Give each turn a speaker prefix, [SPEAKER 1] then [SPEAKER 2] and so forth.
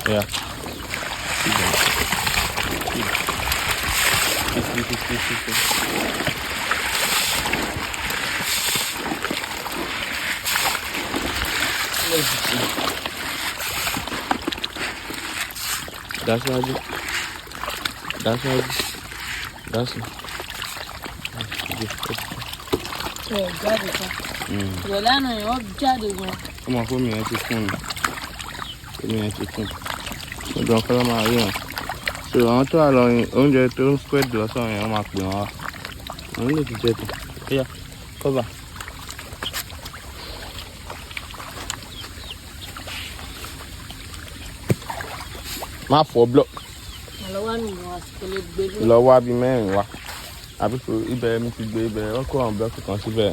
[SPEAKER 1] Yeah. That's right. That's right. That's it.
[SPEAKER 2] Jáde kan. Ìrọ̀lẹ́ àná yẹn wọ́n jáde gan.
[SPEAKER 1] Ọmọ fún mi ẹ ti kún ni. Omi ẹ ti kún. Ọjọ́ ọ̀kan ló máa rí wọn. So àwọn tó wà lọ́rin oúnjẹ tó ń spread lọ́sàn yẹn wọ́n máa pè wọ́n wá. Àwọn lè ti jẹ tó. Ó yá, cover. Má fọ́ block.
[SPEAKER 2] Àlọ́wọ́ mi wọ́n àsìkò lè gbé.
[SPEAKER 1] Lọ wá bí mẹ́rin wá. Àbí ibẹ̀ mi ti gbé ibẹ̀ wọ́n kó àwọn blọọkì kan síbẹ̀.